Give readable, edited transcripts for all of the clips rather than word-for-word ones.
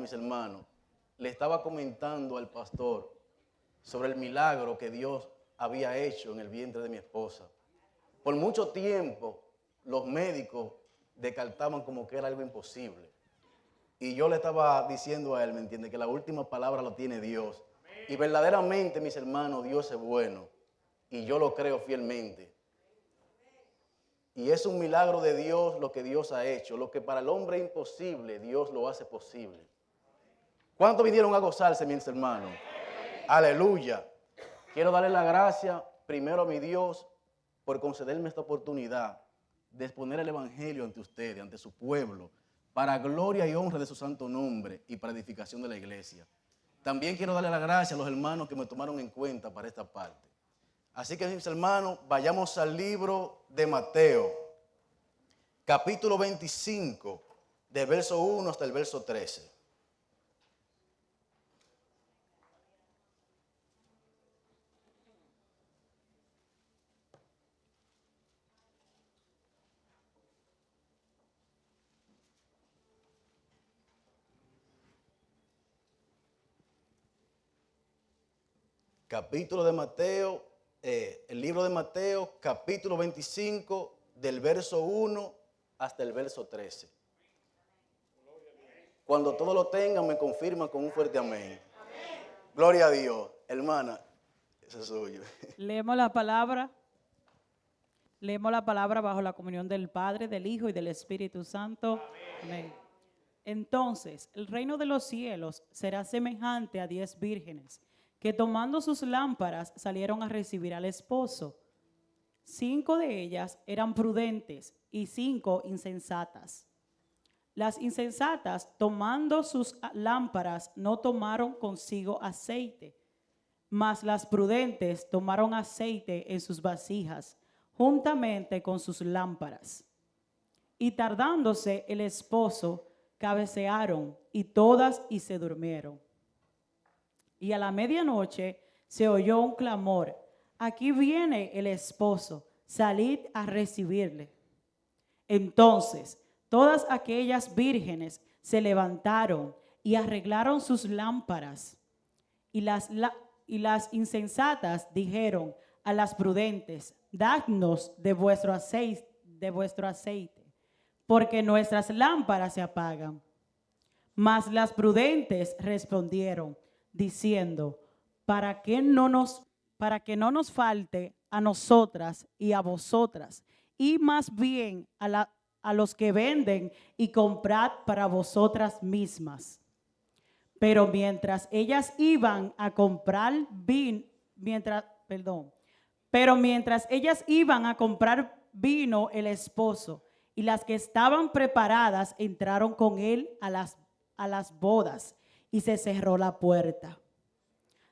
mis hermanos, le estaba comentando al pastor sobre el milagro que Dios había hecho en el vientre de mi esposa. Por mucho tiempo, los médicos descartaban como que era algo imposible. Y yo le estaba diciendo a él, ¿me entiende? Que la última palabra la tiene Dios. Y verdaderamente, mis hermanos, Dios es bueno. Y yo lo creo fielmente. Y es un milagro de Dios lo que Dios ha hecho. Lo que para el hombre es imposible, Dios lo hace posible. ¿Cuántos vinieron a gozarse, mis hermanos? Aleluya. Quiero darle la gracia primero a mi Dios por concederme esta oportunidad de exponer el Evangelio ante ustedes, ante su pueblo, para gloria y honra de su santo nombre y para edificación de la iglesia. También quiero darle la gracia a los hermanos que me tomaron en cuenta para esta parte. Así que, mis hermanos, vayamos al libro de Mateo, capítulo 25, del verso 1 hasta el verso 13. Capítulo de Mateo, el libro de Mateo, capítulo 25, del verso 1 hasta el verso 13. Cuando todos lo tengan, me confirman con un fuerte amén. Gloria a Dios. Hermana, eso es suyo. Leemos la palabra. Leemos la palabra bajo la comunión del Padre, del Hijo y del Espíritu Santo. Amén. Entonces, el reino de los cielos será semejante a 10 vírgenes que tomando sus lámparas salieron a recibir al esposo. 5 de ellas eran prudentes y 5 insensatas. Las insensatas, tomando sus lámparas, no tomaron consigo aceite, mas las prudentes tomaron aceite en sus vasijas, juntamente con sus lámparas. Y tardándose el esposo, cabecearon y todas y se durmieron. Y a la medianoche se oyó un clamor: aquí viene el esposo, salid a recibirle. Entonces todas aquellas vírgenes se levantaron y arreglaron sus lámparas. Y las insensatas dijeron a las prudentes: dadnos de vuestro aceite, porque nuestras lámparas se apagan. Mas las prudentes respondieron, diciendo: para que no nos falte a nosotras y a vosotras, y más bien a los que venden, y comprad para vosotras mismas. Pero mientras ellas iban a comprar vino el esposo, y las que estaban preparadas entraron con él a las bodas, y se cerró la puerta.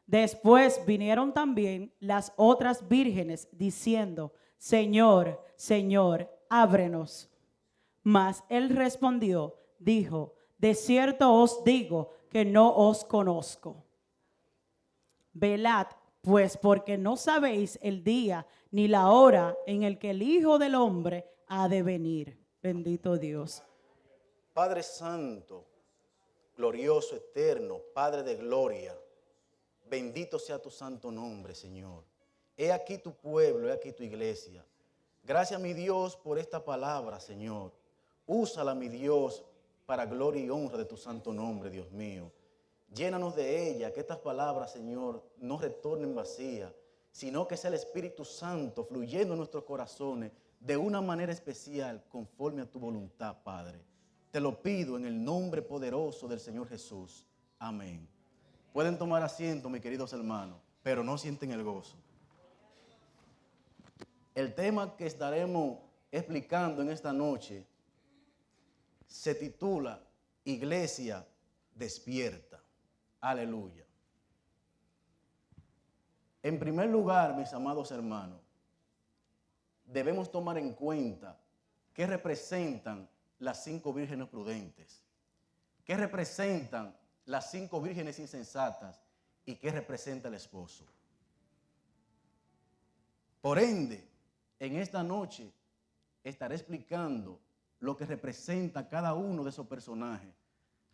Después vinieron también las otras vírgenes diciendo: Señor, Señor, ábrenos. Mas él respondió, dijo: de cierto os digo que no os conozco. Velad, pues, porque no sabéis el día ni la hora en el que el Hijo del Hombre ha de venir. Bendito Dios. Padre Santo, glorioso, eterno, Padre de gloria, bendito sea tu santo nombre, Señor. He aquí tu pueblo, he aquí tu iglesia. Gracias, mi Dios, por esta palabra, Señor. Úsala, mi Dios, para gloria y honra de tu santo nombre, Dios mío. Llénanos de ella, que estas palabras, Señor, no retornen vacías, sino que sea el Espíritu Santo fluyendo en nuestros corazones de una manera especial, conforme a tu voluntad, Padre. Te lo pido en el nombre poderoso del Señor Jesús. Amén. Pueden tomar asiento, mis queridos hermanos, pero no sienten el gozo. El tema que estaremos explicando en esta noche se titula Iglesia despierta. Aleluya. En primer lugar, mis amados hermanos, debemos tomar en cuenta qué representan las 5 vírgenes prudentes, qué representan las 5 vírgenes insensatas y qué representa el esposo. Por ende, en esta noche estaré explicando lo que representa cada uno de esos personajes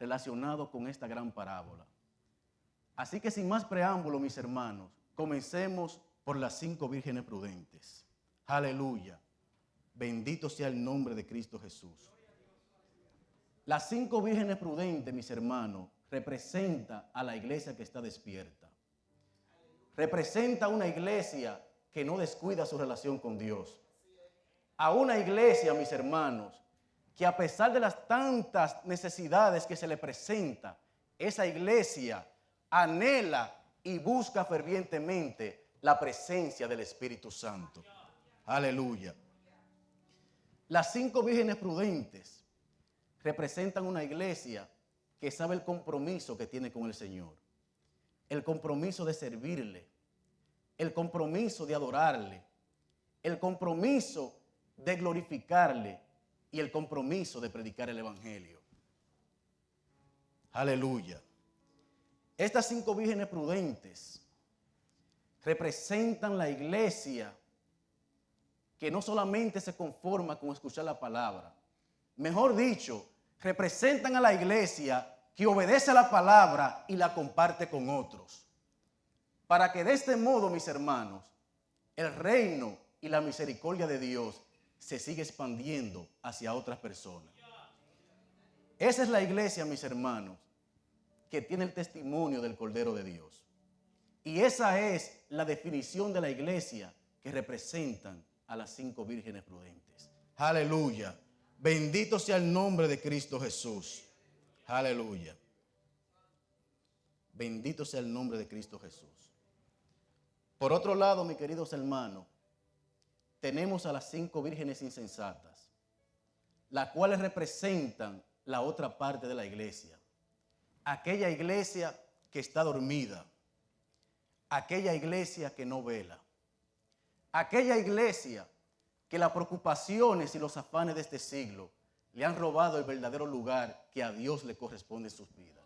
relacionado con esta gran parábola. Así que sin más preámbulo, mis hermanos, comencemos por las 5 vírgenes prudentes. Aleluya. Bendito sea el nombre de Cristo Jesús. Las 5 vírgenes prudentes, mis hermanos, representa a la iglesia que está despierta. Representa a una iglesia que no descuida su relación con Dios. A una iglesia, mis hermanos, que a pesar de las tantas necesidades que se le presenta, esa iglesia anhela y busca fervientemente la presencia del Espíritu Santo. Aleluya. Las 5 vírgenes prudentes representan una iglesia que sabe el compromiso que tiene con el Señor. El compromiso de servirle, el compromiso de adorarle, el compromiso de glorificarle y el compromiso de predicar el Evangelio. Aleluya. Estas 5 vírgenes prudentes representan la iglesia que no solamente se conforma con escuchar la palabra, mejor dicho, representan a la iglesia que obedece a la palabra y la comparte con otros. Para que de este modo, mis hermanos, el reino y la misericordia de Dios se siga expandiendo hacia otras personas. Esa es la iglesia, mis hermanos, que tiene el testimonio del Cordero de Dios. Y esa es la definición de la iglesia que representan a las 5 vírgenes prudentes. Aleluya. Bendito sea el nombre de Cristo Jesús. Aleluya. Bendito sea el nombre de Cristo Jesús. Por otro lado, mis queridos hermanos, tenemos a las 5 vírgenes insensatas, las cuales representan la otra parte de la iglesia. Aquella iglesia que está dormida, aquella iglesia que no vela, aquella iglesia que las preocupaciones y los afanes de este siglo le han robado el verdadero lugar que a Dios le corresponde en sus vidas.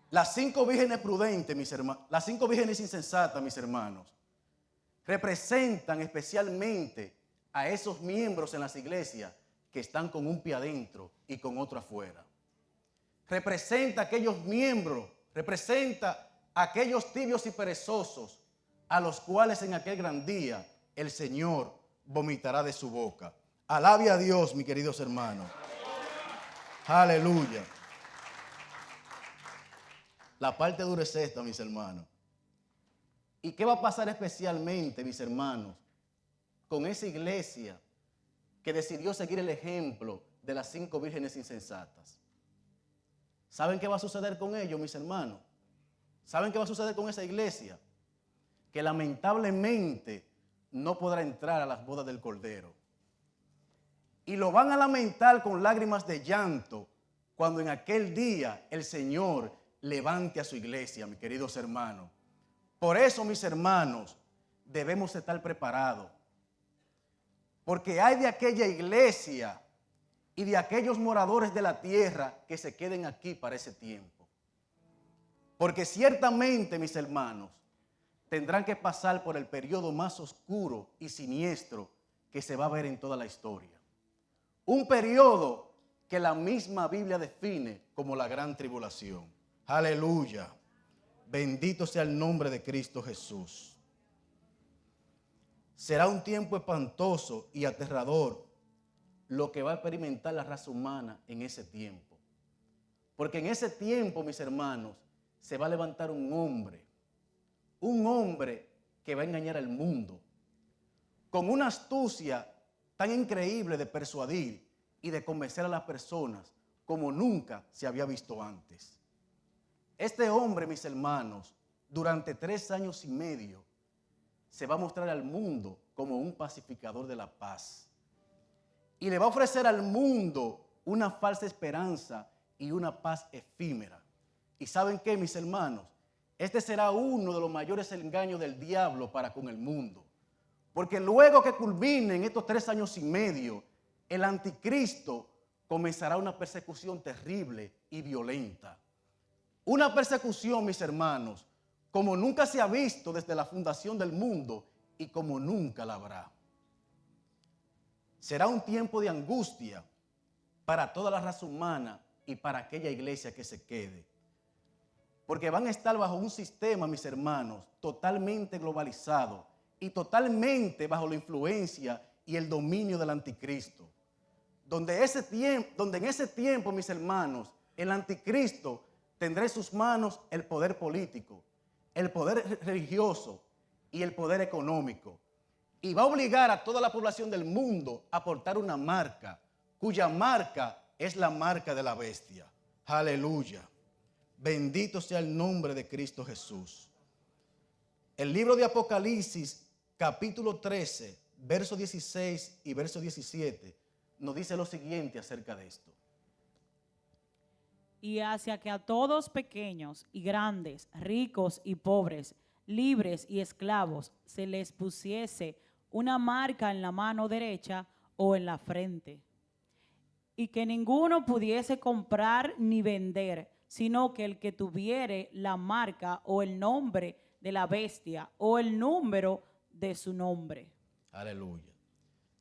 Las 5 vírgenes prudentes, mis hermanos, las 5 vírgenes insensatas, mis hermanos, representan especialmente a esos miembros en las iglesias que están con un pie adentro y con otro afuera. Representa a aquellos miembros, representa a aquellos tibios y perezosos a los cuales en aquel gran día el Señor vomitará de su boca. Alabe a Dios, mis queridos hermanos. Aleluya. La parte dura es esta, mis hermanos. ¿Y qué va a pasar especialmente, mis hermanos, con esa iglesia que decidió seguir el ejemplo de las 5 vírgenes insensatas? ¿Saben qué va a suceder con ellos, mis hermanos? ¿Saben qué va a suceder con esa iglesia? Que lamentablemente no podrá entrar a las bodas del Cordero. Y lo van a lamentar con lágrimas de llanto cuando en aquel día el Señor levante a su iglesia, mis queridos hermanos. Por eso, mis hermanos, debemos estar preparados. Porque hay de aquella iglesia y de aquellos moradores de la tierra que se queden aquí para ese tiempo. Porque ciertamente, mis hermanos, tendrán que pasar por el periodo más oscuro y siniestro que se va a ver en toda la historia. Un periodo que la misma Biblia define como la gran tribulación. Aleluya. Bendito sea el nombre de Cristo Jesús. Será un tiempo espantoso y aterrador lo que va a experimentar la raza humana en ese tiempo. Porque en ese tiempo, mis hermanos, se va a levantar un hombre que va a engañar al mundo, con una astucia tan increíble de persuadir y de convencer a las personas como nunca se había visto antes. Este hombre, mis hermanos, durante 3 años y medio, se va a mostrar al mundo como un pacificador de la paz. Y le va a ofrecer al mundo una falsa esperanza y una paz efímera. ¿Y saben qué, mis hermanos? Este será uno de los mayores engaños del diablo para con el mundo. Porque luego que culminen estos 3 años y medio, el anticristo comenzará una persecución terrible y violenta. Una persecución, mis hermanos, como nunca se ha visto desde la fundación del mundo y como nunca la habrá. Será un tiempo de angustia para toda la raza humana y para aquella iglesia que se quede. Porque van a estar bajo un sistema, mis hermanos, totalmente globalizado y totalmente bajo la influencia y el dominio del anticristo. Donde en ese tiempo, mis hermanos, el anticristo tendrá en sus manos el poder político, el poder religioso y el poder económico. Y va a obligar a toda la población del mundo a portar una marca, cuya marca es la marca de la bestia. Aleluya. Bendito sea el nombre de Cristo Jesús. El libro de Apocalipsis, capítulo 13, verso 16 y verso 17, nos dice lo siguiente acerca de esto. Y hacia que a todos pequeños y grandes, ricos y pobres, libres y esclavos, se les pusiese una marca en la mano derecha o en la frente, y que ninguno pudiese comprar ni vender, sino que el que tuviere la marca o el nombre de la bestia o el número de su nombre. Aleluya.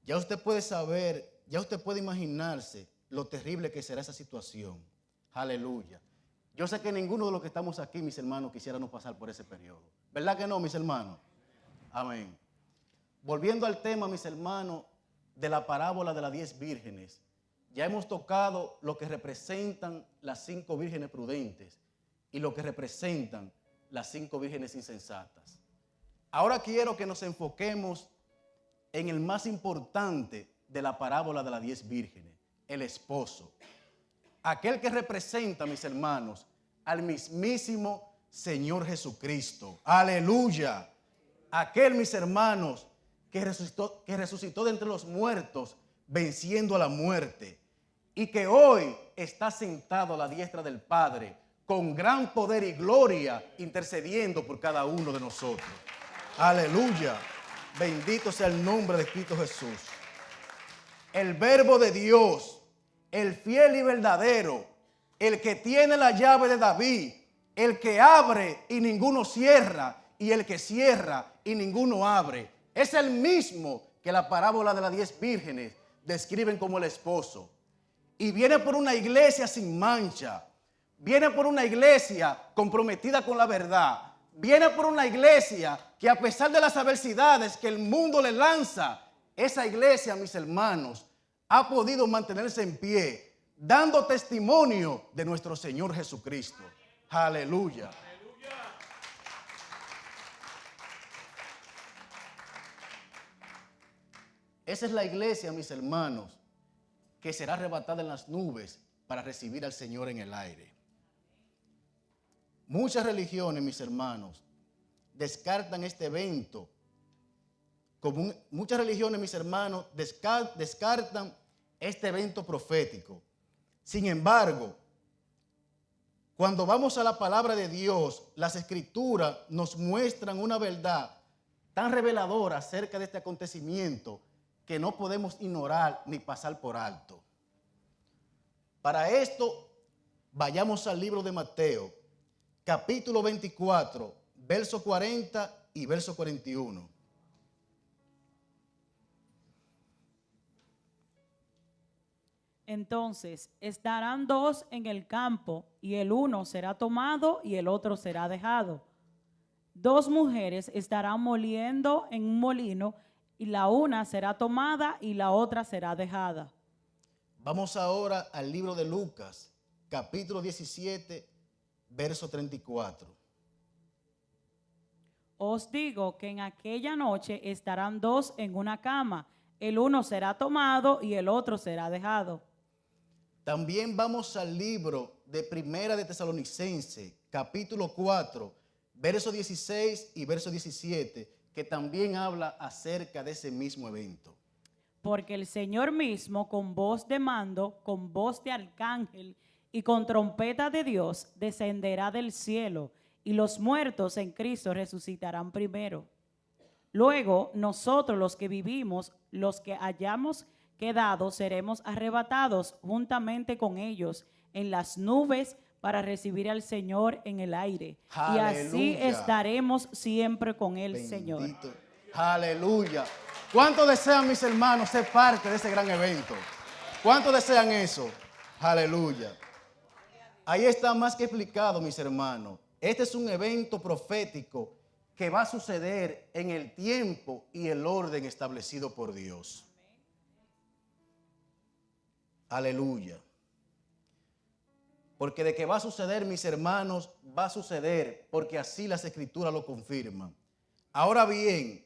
Ya usted puede saber, ya usted puede imaginarse lo terrible que será esa situación. Aleluya. Yo sé que ninguno de los que estamos aquí, mis hermanos, quisiéramos pasar por ese periodo. ¿Verdad que no, mis hermanos? Amén. Volviendo al tema, mis hermanos, de la parábola de las 10 vírgenes, ya hemos tocado lo que representan las 5 vírgenes prudentes y lo que representan las 5 vírgenes insensatas. Ahora quiero que nos enfoquemos en el más importante de la parábola de las 10 vírgenes, el esposo. Aquel que representa, mis hermanos, al mismísimo Señor Jesucristo. Aleluya. Aquel, mis hermanos, que resucitó de entre los muertos, venciendo a la muerte, y que hoy está sentado a la diestra del Padre, con gran poder y gloria, intercediendo por cada uno de nosotros. Aleluya. Bendito sea el nombre de Cristo Jesús. El Verbo de Dios, el fiel y verdadero, el que tiene la llave de David, el que abre y ninguno cierra, y el que cierra y ninguno abre. Es el mismo que la parábola de las 10 vírgenes describen como el esposo. Y viene por una iglesia sin mancha, viene por una iglesia comprometida con la verdad, viene por una iglesia que a pesar de las adversidades que el mundo le lanza, esa iglesia, mis hermanos, ha podido mantenerse en pie, dando testimonio de nuestro Señor Jesucristo. Aleluya. Esa es la iglesia, mis hermanos, que será arrebatada en las nubes para recibir al Señor en el aire. Muchas religiones, mis hermanos, descartan este evento. Muchas religiones, mis hermanos, descartan este evento profético. Sin embargo, cuando vamos a la palabra de Dios, las Escrituras nos muestran una verdad tan reveladora acerca de este acontecimiento que no podemos ignorar ni pasar por alto. Para esto, vayamos al libro de Mateo, capítulo 24, verso 40 y verso 41. Entonces estarán 2 en el campo, y el uno será tomado y el otro será dejado. 2 mujeres estarán moliendo en un molino, y la una será tomada y la otra será dejada. Vamos ahora al libro de Lucas, capítulo 17, verso 34. Os digo que en aquella noche estarán 2 en una cama, el uno será tomado y el otro será dejado. También vamos al libro de Primera de Tesalonicenses, capítulo 4, verso 16 y verso 17, que también habla acerca de ese mismo evento. Porque el Señor mismo, con voz de mando, con voz de arcángel y con trompeta de Dios, descenderá del cielo, y los muertos en Cristo resucitarán primero. Luego, nosotros los que vivimos, los que hayamos quedado, seremos arrebatados juntamente con ellos en las nubes para recibir al Señor en el aire. Aleluya. Y así estaremos siempre con el Bendito. Señor. Aleluya. ¿Cuántos desean, mis hermanos, ser parte de ese gran evento? ¿Cuántos desean eso? Aleluya. Ahí está más que explicado, mis hermanos. Este es un evento profético que va a suceder en el tiempo y el orden establecido por Dios. Aleluya. Porque de que va a suceder, mis hermanos, va a suceder, porque así las Escrituras lo confirman. Ahora bien,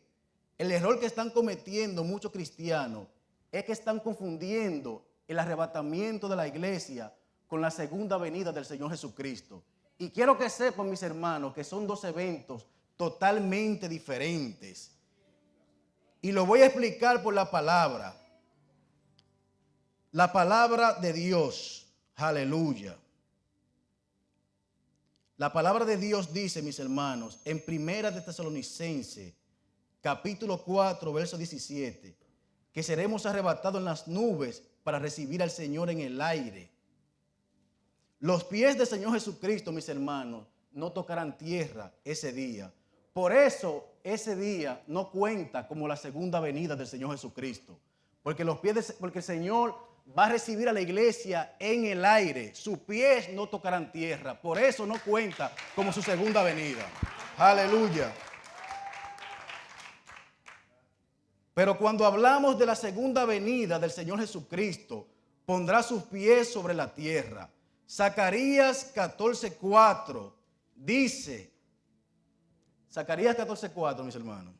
el error que están cometiendo muchos cristianos es que están confundiendo el arrebatamiento de la iglesia con la segunda venida del Señor Jesucristo. Y quiero que sepan, mis hermanos, que son dos eventos totalmente diferentes. Y lo voy a explicar por la palabra. La palabra de Dios. Aleluya. La palabra de Dios dice, mis hermanos, en Primera de Tesalonicenses, capítulo 4, verso 17, que seremos arrebatados en las nubes para recibir al Señor en el aire. Los pies del Señor Jesucristo, mis hermanos, no tocarán tierra ese día. Por eso, ese día no cuenta como la segunda venida del Señor Jesucristo. Porque el Señor va a recibir a la iglesia en el aire. Sus pies no tocarán tierra. Por eso no cuenta como su segunda venida. Aleluya. Pero cuando hablamos de la segunda venida del Señor Jesucristo, pondrá sus pies sobre la tierra. Zacarías 14:4 dice, Zacarías 14:4, mis hermanos.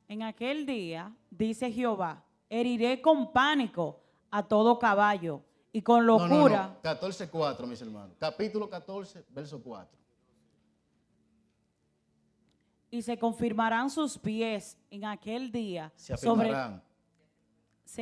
En aquel día, dice Jehová, heriré con pánico a todo caballo y con locura. 14:4, mis hermanos. Capítulo 14, verso 4. Y se confirmarán sus pies en aquel día. Se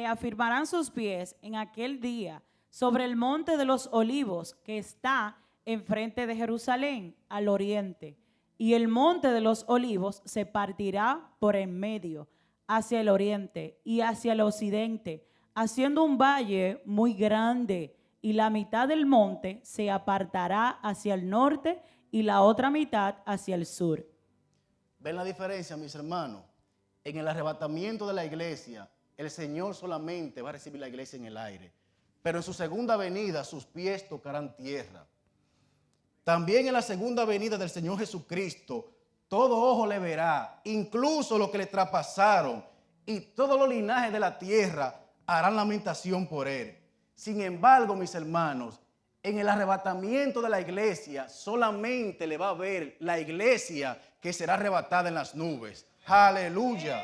afirmarán sus pies en aquel día sobre el monte de los olivos que está enfrente de Jerusalén al oriente. Y el monte de los olivos se partirá por en medio hacia el oriente y hacia el occidente, haciendo un valle muy grande, y la mitad del monte se apartará hacia el norte y la otra mitad hacia el sur. ¿Ven la diferencia, mis hermanos? En el arrebatamiento de la iglesia, el Señor solamente va a recibir la iglesia en el aire. Pero en su segunda venida, sus pies tocarán tierra. También en la segunda venida del Señor Jesucristo, todo ojo le verá, incluso los que le traspasaron, y todos los linajes de la tierra harán lamentación por él. Sin embargo, mis hermanos, en el arrebatamiento de la iglesia, solamente le va a ver la iglesia que será arrebatada en las nubes. Aleluya.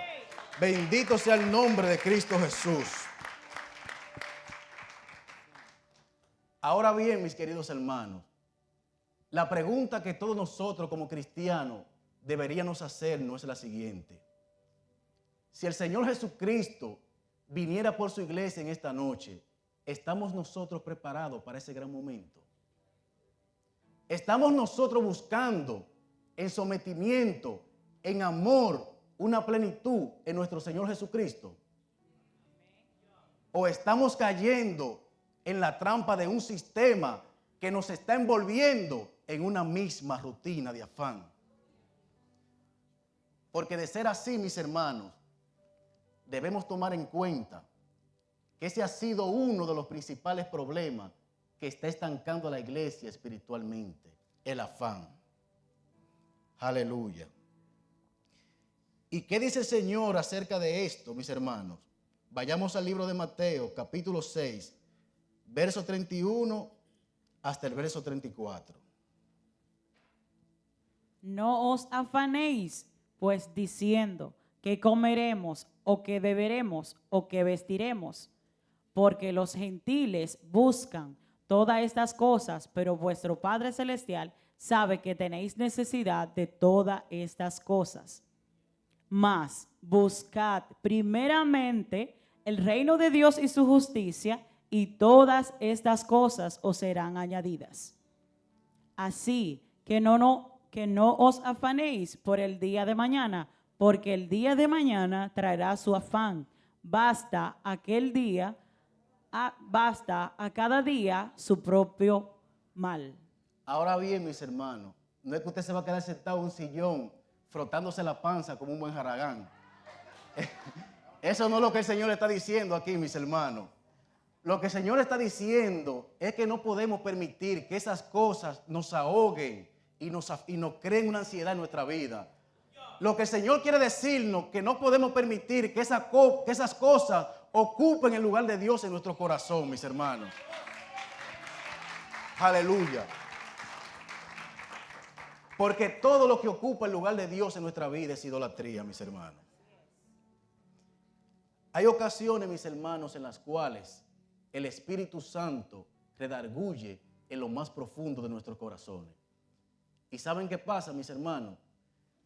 Bendito sea el nombre de Cristo Jesús. Ahora bien, mis queridos hermanos, la pregunta que todos nosotros como cristianos deberíamos hacernos es la siguiente. Si el Señor Jesucristo viniera por su iglesia en esta noche, ¿estamos nosotros preparados para ese gran momento? ¿Estamos nosotros buscando en sometimiento, en amor, una plenitud en nuestro Señor Jesucristo? ¿O estamos cayendo en la trampa de un sistema que nos está envolviendo en una misma rutina de afán? Porque de ser así, mis hermanos, debemos tomar en cuenta que ese ha sido uno de los principales problemas que está estancando a la iglesia espiritualmente, el afán. Aleluya. ¿Y qué dice el Señor acerca de esto, mis hermanos? Vayamos al libro de Mateo, capítulo 6, verso 31 hasta el verso 34. No os afanéis, pues diciendo que comeremos o que beberemos o que vestiremos, porque los gentiles buscan todas estas cosas, pero vuestro Padre Celestial sabe que tenéis necesidad de todas estas cosas. Mas buscad primeramente el reino de Dios y su justicia, y todas estas cosas os serán añadidas. Así que no os afanéis por el día de mañana, porque el día de mañana traerá su afán. Basta a cada día su propio mal. Ahora bien, mis hermanos, no es que usted se va a quedar sentado en un sillón frotándose la panza como un buen jaragán. Eso no es lo que el Señor está diciendo aquí, mis hermanos. Lo que el Señor está diciendo es que no podemos permitir que esas cosas nos ahoguen y nos creen una ansiedad en nuestra vida. Lo que el Señor quiere decirnos que no podemos permitir que esas cosas ocupen el lugar de Dios en nuestro corazón, mis hermanos. Aleluya. Porque todo lo que ocupa el lugar de Dios en nuestra vida es idolatría, mis hermanos. Hay ocasiones, mis hermanos, en las cuales el Espíritu Santo redarguye en lo más profundo de nuestros corazones. ¿Y saben qué pasa, mis hermanos?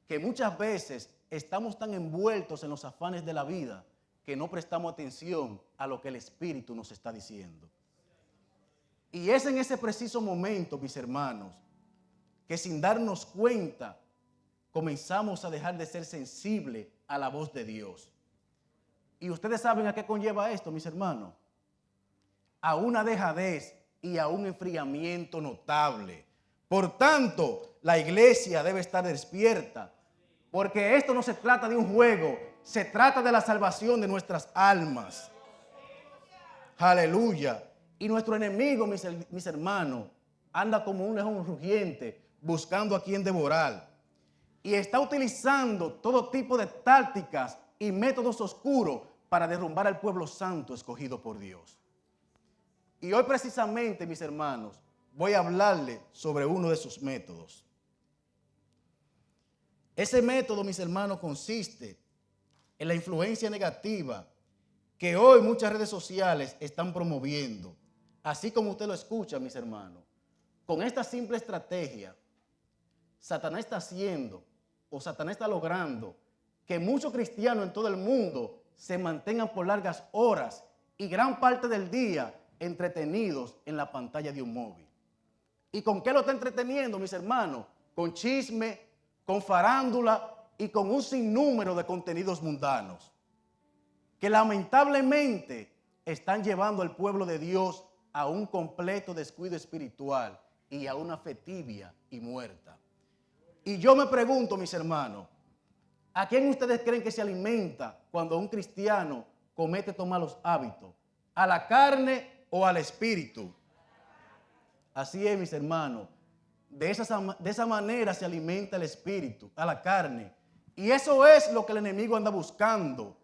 Que muchas veces estamos tan envueltos en los afanes de la vida que no prestamos atención a lo que el Espíritu nos está diciendo. Y es en ese preciso momento, mis hermanos, que sin darnos cuenta comenzamos a dejar de ser sensibles a la voz de Dios. Y ustedes saben a qué conlleva esto, mis hermanos. A una dejadez y a un enfriamiento notable. Por tanto, la iglesia debe estar despierta, porque esto no se trata de un juego, se trata de la salvación de nuestras almas. Aleluya. Y nuestro enemigo, mis hermanos, anda como un león rugiente buscando a quien devorar. Y está utilizando todo tipo de tácticas y métodos oscuros para derrumbar al pueblo santo escogido por Dios. Y hoy precisamente, mis hermanos, voy a hablarle sobre uno de sus métodos. Ese método, mis hermanos, consiste en la influencia negativa que hoy muchas redes sociales están promoviendo. Así como usted lo escucha, mis hermanos. Con esta simple estrategia, Satanás está logrando que muchos cristianos en todo el mundo se mantengan por largas horas y gran parte del día entretenidos en la pantalla de un móvil. ¿Y con qué lo está entreteniendo, mis hermanos? Con chisme, con farándula y con un sinnúmero de contenidos mundanos que lamentablemente están llevando al pueblo de Dios a un completo descuido espiritual y a una fe tibia y muerta. Y yo me pregunto, mis hermanos, ¿a quién ustedes creen que se alimenta cuando un cristiano comete estos malos hábitos? ¿A la carne o al espíritu? Así es, mis hermanos. De esa manera se alimenta el espíritu, a la carne. Y eso es lo que el enemigo anda buscando,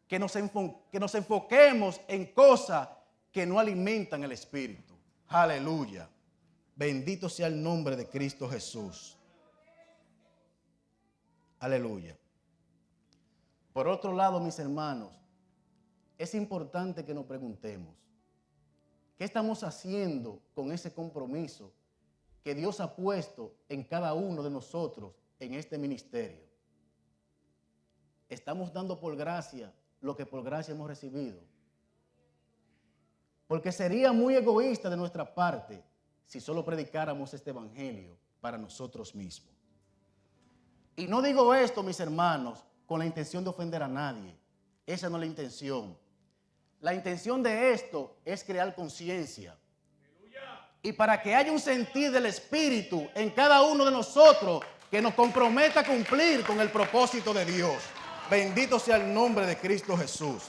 que nos enfoquemos en cosas que no alimentan el espíritu. Aleluya. Bendito sea el nombre de Cristo Jesús. Aleluya. Por otro lado, mis hermanos, es importante que nos preguntemos, ¿qué estamos haciendo con ese compromiso que Dios ha puesto en cada uno de nosotros en este ministerio? ¿Estamos dando por gracia lo que por gracia hemos recibido? Porque sería muy egoísta de nuestra parte si solo predicáramos este evangelio para nosotros mismos. Y no digo esto, mis hermanos, con la intención de ofender a nadie. Esa no es la intención. La intención de esto es crear conciencia. Y para que haya un sentir del Espíritu en cada uno de nosotros que nos comprometa a cumplir con el propósito de Dios. Bendito sea el nombre de Cristo Jesús.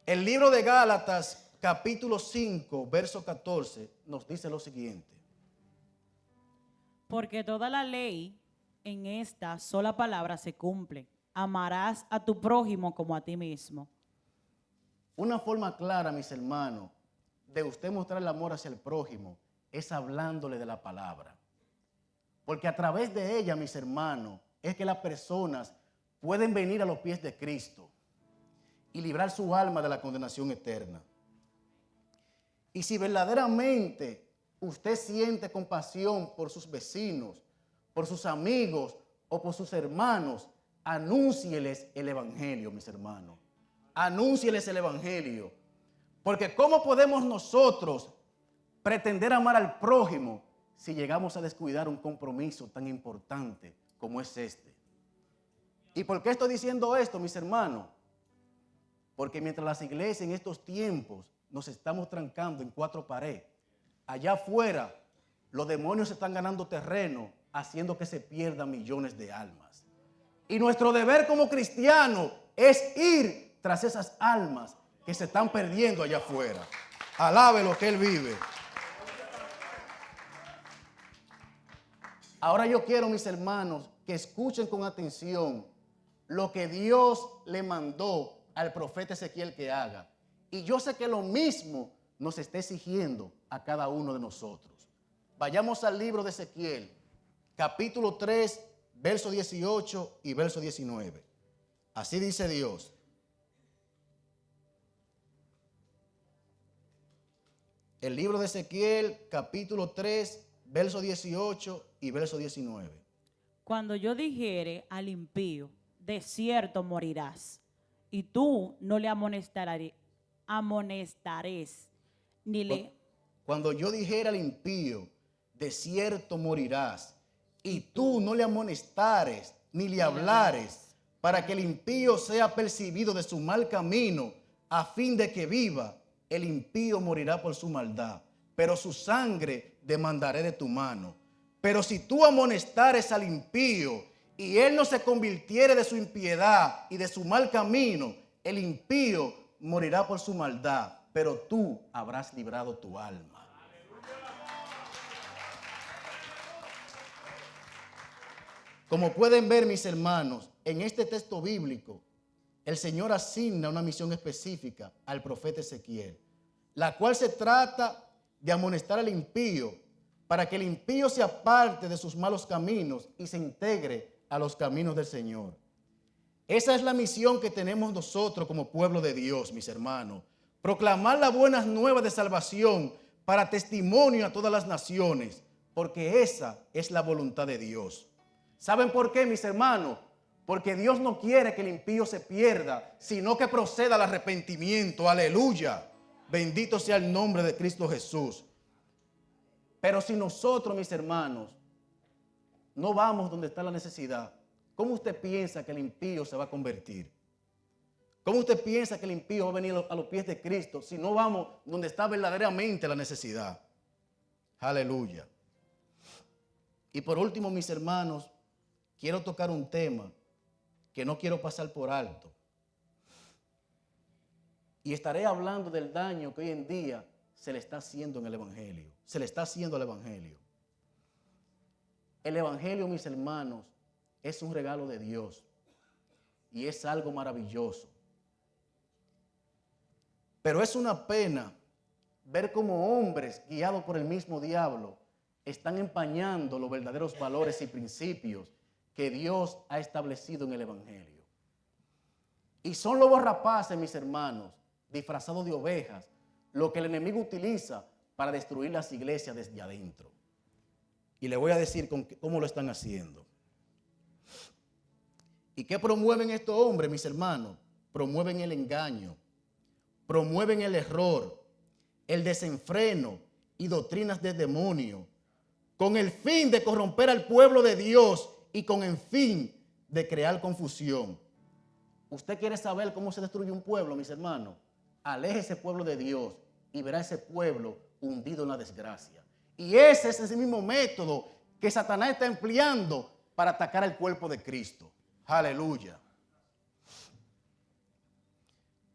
El libro de Gálatas, capítulo 5, verso 14, nos dice lo siguiente. Porque toda la ley en esta sola palabra se cumple. Amarás a tu prójimo como a ti mismo. Una forma clara, mis hermanos, de usted mostrar el amor hacia el prójimo es hablándole de la palabra. Porque a través de ella, mis hermanos, es que las personas pueden venir a los pies de Cristo y librar su alma de la condenación eterna. Y si verdaderamente usted siente compasión por sus vecinos, por sus amigos o por sus hermanos, anúncieles el evangelio, mis hermanos. Anúncieles el evangelio. Porque ¿cómo podemos nosotros pretender amar al prójimo si llegamos a descuidar un compromiso tan importante como es este? ¿Y por qué estoy diciendo esto, mis hermanos? Porque mientras las iglesias en estos tiempos nos estamos trancando en cuatro paredes, allá afuera los demonios están ganando terreno haciendo que se pierdan millones de almas. Y nuestro deber como cristianos es ir tras esas almas que se están perdiendo allá afuera. Alabe lo que Él vive. Ahora yo quiero, mis hermanos, que escuchen con atención lo que Dios le mandó al profeta Ezequiel que haga. Y yo sé que lo mismo nos está exigiendo a cada uno de nosotros. Vayamos al libro de Ezequiel, capítulo 3, verso 18 y verso 19. Así dice Dios. El libro de Ezequiel, capítulo 3, verso 18 y verso 19. Cuando yo dijere al impío, de cierto morirás, y tú no le amonestares, ni le... Cuando yo dijera al impío, de cierto morirás, y tú no le amonestares ni le hablares, para que el impío sea percibido de su mal camino, a fin de que viva, el impío morirá por su maldad, pero su sangre demandaré de tu mano. Pero si tú amonestares al impío y él no se convirtiere de su impiedad y de su mal camino, el impío morirá por su maldad, pero tú habrás librado tu alma. Como pueden ver, mis hermanos, en este texto bíblico, el Señor asigna una misión específica al profeta Ezequiel, la cual se trata de amonestar al impío para que el impío se aparte de sus malos caminos y se integre a los caminos del Señor. Esa es la misión que tenemos nosotros como pueblo de Dios, mis hermanos. Proclamar las buenas nuevas de salvación para testimonio a todas las naciones, porque esa es la voluntad de Dios. ¿Saben por qué, mis hermanos? Porque Dios no quiere que el impío se pierda, sino que proceda al arrepentimiento. Aleluya. Bendito sea el nombre de Cristo Jesús. Pero si nosotros, mis hermanos, no vamos donde está la necesidad, ¿cómo usted piensa que el impío se va a convertir? ¿Cómo usted piensa que el impío va a venir a los pies de Cristo si no vamos donde está verdaderamente la necesidad? Aleluya. Y por último, mis hermanos, quiero tocar un tema que no quiero pasar por alto. Y estaré hablando del daño que hoy en día se le está haciendo en el Evangelio. Se le está haciendo al Evangelio. El Evangelio, mis hermanos, es un regalo de Dios. Y es algo maravilloso. Pero es una pena ver cómo hombres guiados por el mismo diablo están empañando los verdaderos valores y principios que Dios ha establecido en el Evangelio. Y son lobos rapaces, mis hermanos, disfrazados de ovejas, lo que el enemigo utiliza para destruir las iglesias desde adentro. Y le voy a decir cómo lo están haciendo. ¿Y qué promueven estos hombres, mis hermanos? Promueven el engaño, promueven el error, el desenfreno y doctrinas de demonio, con el fin de corromper al pueblo de Dios y con el fin de crear confusión. ¿Usted quiere saber cómo se destruye un pueblo, mis hermanos? Aleje ese pueblo de Dios y verá ese pueblo hundido en la desgracia. Y ese es el mismo método que Satanás está empleando para atacar al cuerpo de Cristo. Aleluya.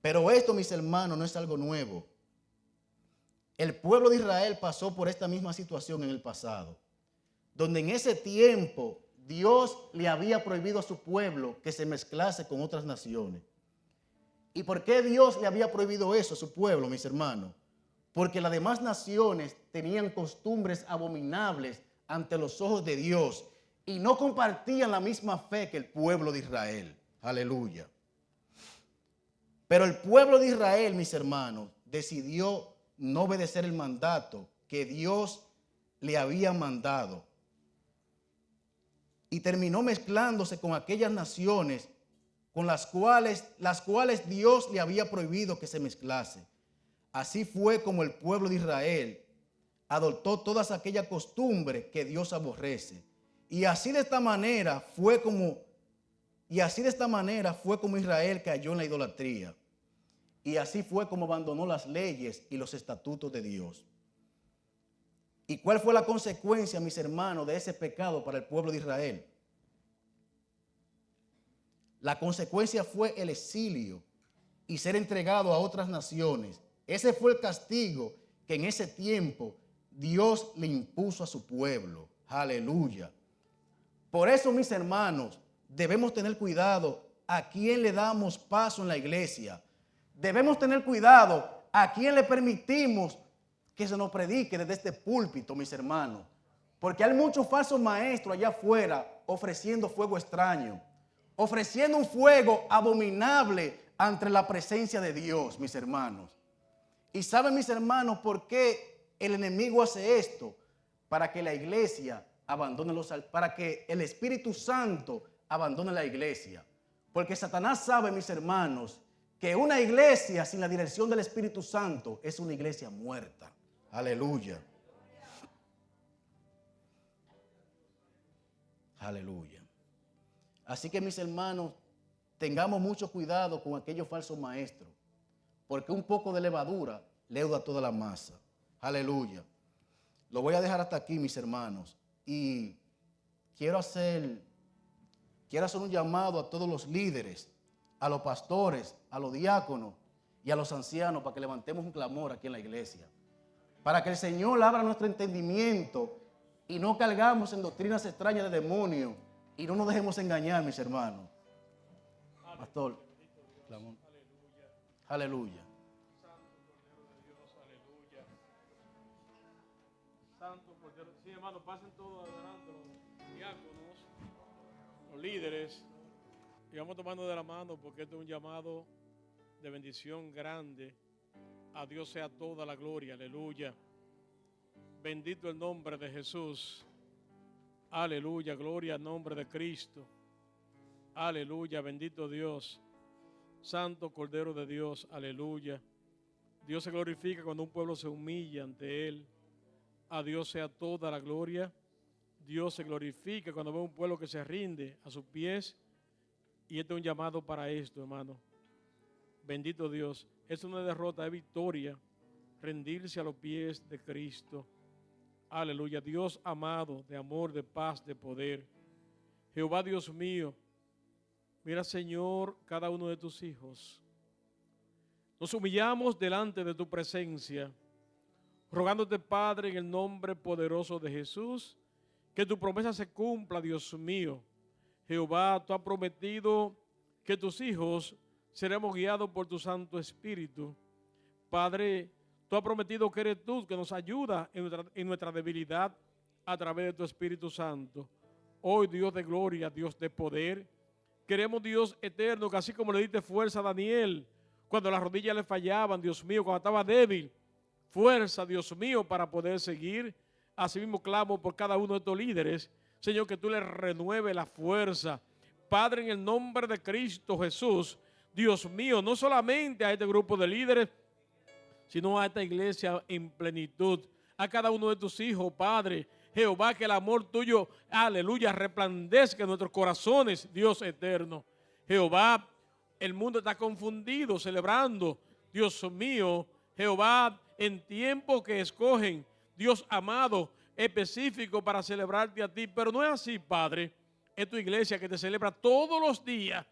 Pero esto, mis hermanos, no es algo nuevo. El pueblo de Israel pasó por esta misma situación en el pasado, donde en ese tiempo Dios le había prohibido a su pueblo que se mezclase con otras naciones. ¿Y por qué Dios le había prohibido eso a su pueblo, mis hermanos? Porque las demás naciones tenían costumbres abominables ante los ojos de Dios y no compartían la misma fe que el pueblo de Israel. Aleluya. Pero el pueblo de Israel, mis hermanos, decidió no obedecer el mandato que Dios le había mandado y terminó mezclándose con aquellas naciones con las cuales Dios le había prohibido que se mezclase. Así fue como el pueblo de Israel adoptó todas aquellas costumbres que Dios aborrece. Y así de esta manera fue como Israel cayó en la idolatría. Y así fue como abandonó las leyes y los estatutos de Dios. ¿Y cuál fue la consecuencia, mis hermanos, de ese pecado para el pueblo de Israel? La consecuencia fue el exilio y ser entregado a otras naciones. Ese fue el castigo que en ese tiempo Dios le impuso a su pueblo. Aleluya. Por eso, mis hermanos, debemos tener cuidado a quién le damos paso en la iglesia. Debemos tener cuidado a quién le permitimos que se nos predique desde este púlpito, mis hermanos. Porque hay muchos falsos maestros allá afuera ofreciendo fuego extraño, ofreciendo un fuego abominable ante la presencia de Dios, mis hermanos. Y saben, mis hermanos, por qué el enemigo hace esto: para que la iglesia abandone para que el Espíritu Santo abandone la iglesia. Porque Satanás sabe, mis hermanos, que una iglesia sin la dirección del Espíritu Santo es una iglesia muerta. Aleluya. Aleluya. Así que, mis hermanos, tengamos mucho cuidado con aquellos falsos maestros, porque un poco de levadura leuda toda la masa. Aleluya. Lo voy a dejar hasta aquí, mis hermanos, y quiero hacer un llamado a todos los líderes, a los pastores, a los diáconos y a los ancianos, para que levantemos un clamor aquí en la iglesia, para que el Señor abra nuestro entendimiento y no caigamos en doctrinas extrañas de demonios y no nos dejemos engañar, mis hermanos. Pastor, clamor. Aleluya. Santo Cordero. Sí, hermano, pasen todos adelante, los diáconos, los líderes, y vamos tomando de la mano, porque esto es un llamado de bendición grande. A Dios sea toda la gloria, aleluya. Bendito el nombre de Jesús, aleluya, gloria al nombre de Cristo, aleluya, bendito Dios, Santo Cordero de Dios, aleluya. Dios se glorifica cuando un pueblo se humilla ante Él. A Dios sea toda la gloria. Dios se glorifica cuando ve un pueblo que se rinde a sus pies. Y este es un llamado para esto, hermano. Bendito Dios. Es una derrota, es victoria. Rendirse a los pies de Cristo. Aleluya. Dios amado, de amor, de paz, de poder. Jehová Dios mío, mira, Señor, cada uno de tus hijos. Nos humillamos delante de tu presencia, rogándote, Padre, en el nombre poderoso de Jesús, que tu promesa se cumpla, Dios mío. Jehová, tú has prometido que tus hijos seremos guiados por tu Santo Espíritu. Padre, tú has prometido que eres tú que nos ayuda en nuestra debilidad a través de tu Espíritu Santo. Hoy, Dios de gloria, Dios de poder, queremos, Dios eterno, que así como le diste fuerza a Daniel, cuando las rodillas le fallaban, Dios mío, cuando estaba débil, fuerza, Dios mío, para poder seguir. Asimismo clamo por cada uno de estos líderes, Señor, que tú les renueves la fuerza. Padre, en el nombre de Cristo Jesús, Dios mío, no solamente a este grupo de líderes, sino a esta iglesia en plenitud, a cada uno de tus hijos, Padre. Jehová, que el amor tuyo, aleluya, resplandezca en nuestros corazones, Dios eterno. Jehová, el mundo está confundido, celebrando, Dios mío, Jehová, en tiempo que escogen, Dios amado, específico para celebrarte a ti, pero no es así, Padre. Es tu iglesia que te celebra todos los días,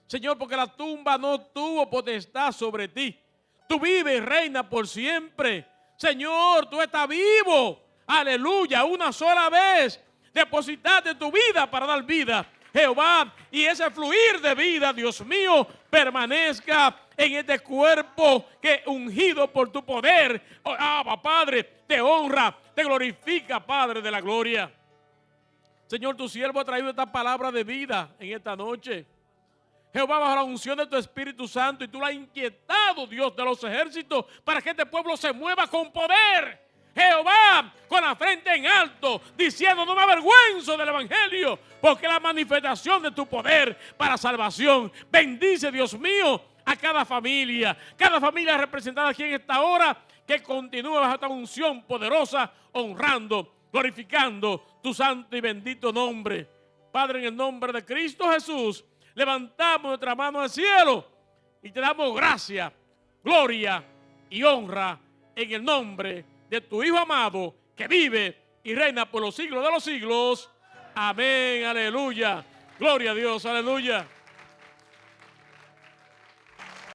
Señor, porque la tumba no tuvo potestad sobre ti. Tú vives y reinas por siempre, Señor, tú estás vivo, aleluya, una sola vez depositaste tu vida para dar vida, Jehová, y ese fluir de vida, Dios mío, permanezca en este cuerpo que ungido por tu poder, Padre, te honra, te glorifica, Padre de la gloria. Señor, tu siervo ha traído esta palabra de vida en esta noche. Jehová, bajo la unción de tu Espíritu Santo, y tú la has inquietado, Dios de los ejércitos, para que este pueblo se mueva con poder. Jehová, con la frente en alto, diciendo, no me avergüenzo del evangelio, porque la manifestación de tu poder para salvación. Bendice, Dios mío, a cada familia representada aquí en esta hora, que continúe bajo esta unción poderosa, honrando, glorificando tu santo y bendito nombre. Padre, en el nombre de Cristo Jesús, levantamos nuestra mano al cielo y te damos gracia, gloria y honra en el nombre de tu Hijo amado, que vive y reina por los siglos de los siglos. Amén, aleluya. Gloria a Dios, aleluya.